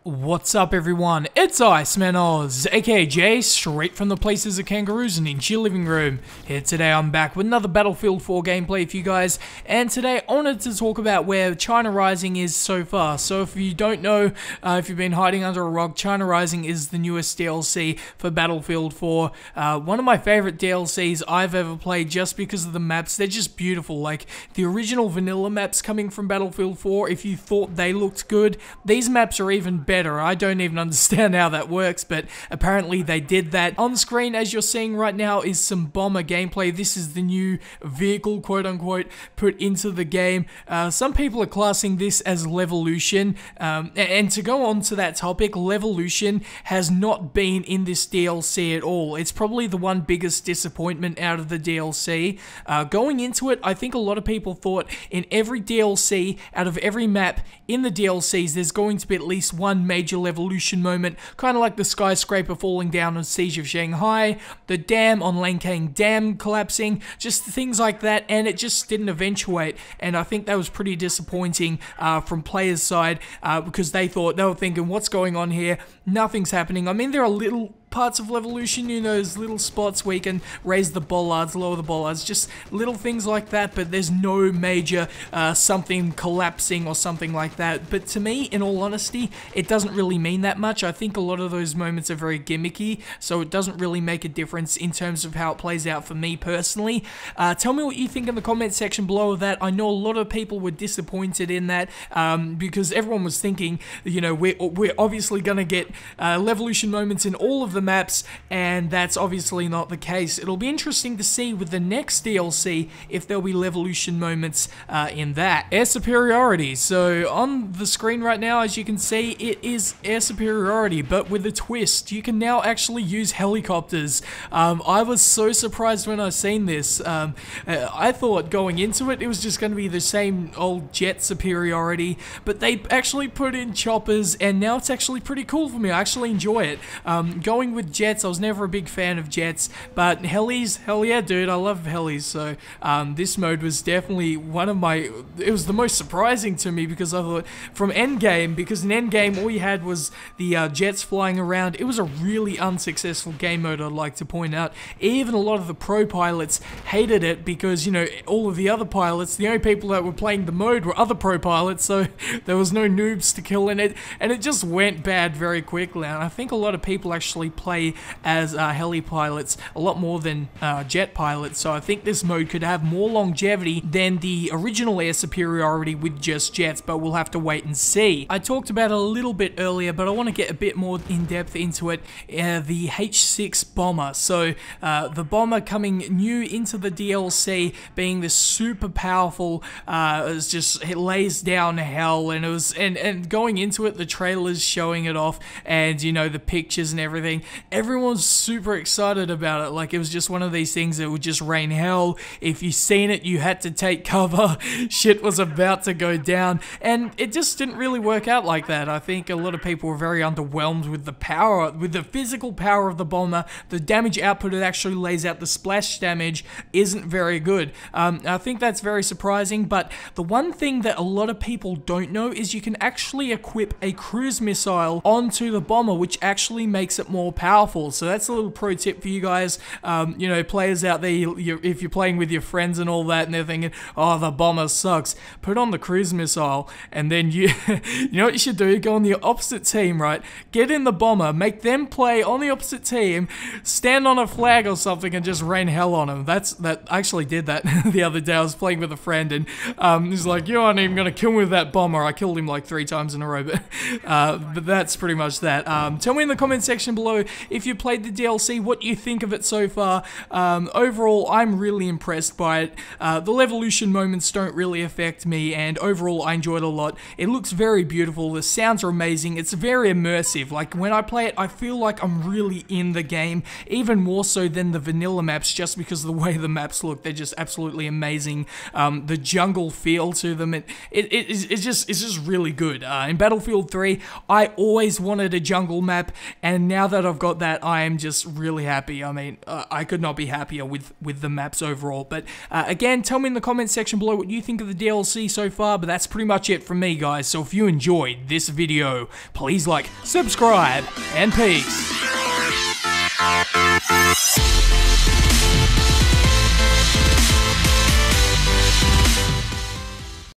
What's up everyone, it's Iceman Oz, aka Jay, straight from the places of kangaroos and into your living room. Here today I'm back with another Battlefield 4 gameplay for you guys, and today I wanted to talk about where China Rising is so far. So if you don't know, if you've been hiding under a rock, China Rising is the newest DLC for Battlefield 4. One of my favorite DLCs I've ever played just because of the maps. They're just beautiful. Like the original vanilla maps coming from Battlefield 4, if you thought they looked good, these maps are even better. I don't even understand how that works, but apparently they did that. On screen, as you're seeing right now, is some bomber gameplay. This is the new vehicle, quote unquote, put into the game. Some people are classing this as Levolution, and to go on to that topic, Levolution has not been in this DLC at all. It's probably the one biggest disappointment out of the DLC. Going into it, I think a lot of people thought in every DLC, out of every map in the DLCs, there's going to be at least one major Levolution moment, kind of like the skyscraper falling down on Siege of Shanghai, the dam on Lankang Dam collapsing, just things like that, and it just didn't eventuate, and I think that was pretty disappointing from players' side, because they were thinking, what's going on here? Nothing's happening. I mean, there are little parts of Levolution, you know, those little spots where you can raise the bollards, lower the bollards, just little things like that, but there's no major something collapsing or something like that. But to me, in all honesty, it doesn't really mean that much. I think a lot of those moments are very gimmicky, so it doesn't really make a difference in terms of how it plays out for me personally. Tell me what you think in the comment section below of that. I know a lot of people were disappointed in that, because everyone was thinking, you know, we're obviously gonna get Levolution moments in all of the maps, and that's obviously not the case. It'll be interesting to see with the next DLC if there'll be Levolution moments in that. Air Superiority. So on the screen right now, as you can see, it is Air Superiority, but with a twist. You can now actually use helicopters. I was so surprised when I seen this. I thought going into it, it was just going to be the same old jet superiority, but they actually put in choppers, and now it's actually pretty cool for me. I actually enjoy it. Going with jets, I was never a big fan of jets, but helis, hell yeah, dude, I love helis. So this mode was definitely one of my, it was the most surprising to me, because I thought from Endgame, because in Endgame all you had was the jets flying around. It was a really unsuccessful game mode, I'd like to point out. Even a lot of the pro pilots hated it, because, you know, all of the other pilots, the only people that were playing the mode were other pro pilots, so there was no noobs to kill in it, and it just went bad very quickly. And I think a lot of people actually play as heli pilots a lot more than jet pilots, so I think this mode could have more longevity than the original Air Superiority with just jets, but we'll have to wait and see. I talked about it a little bit earlier, but I want to get a bit more in depth into it. The H6 bomber. So the bomber coming new into the DLC, being this super powerful, it lays down hell, and it was and going into it, the trailers showing it off, and you know, the pictures and everything, everyone's super excited about it. Like it was just one of these things that would just rain hell. If you seen it, you had to take cover. Shit was about to go down, and it just didn't really work out like that. I think a lot of people were very underwhelmed with the power, with the physical power of the bomber. The damage output it actually lays out, the splash damage, isn't very good. I think that's very surprising, but the one thing that a lot of people don't know is you can actually equip a cruise missile onto the bomber, which actually makes it more powerful. So that's a little pro tip for you guys, you know, players out there, if you're playing with your friends and all that, and they're thinking, oh, the bomber sucks, put on the cruise missile, and then you know what you should do? Go on the opposite team, right? Get in the bomber, make them play on the opposite team, stand on a flag or something, and just rain hell on them. I actually did that the other day. I was playing with a friend, and he's like, you aren't even gonna kill me with that bomber. I killed him like 3 times in a row, but that's pretty much that. Tell me in the comment section below if you played the DLC, what you think of it so far. Overall, I'm really impressed by it. The Levolution moments don't really affect me, and overall, I enjoyed it a lot. It looks very beautiful. The sounds are amazing. It's very immersive. Like when I play it, I feel like I'm really in the game, even more so than the vanilla maps, just because of the way the maps look. They're just absolutely amazing. The jungle feel to them, it's just really good. In Battlefield 3, I always wanted a jungle map, and now that I've I've got that, I am just really happy. I mean, I could not be happier with the maps overall. But again, tell me in the comments section below what you think of the DLC so far, but that's pretty much it from me, guys. So if you enjoyed this video, please like, subscribe, and peace.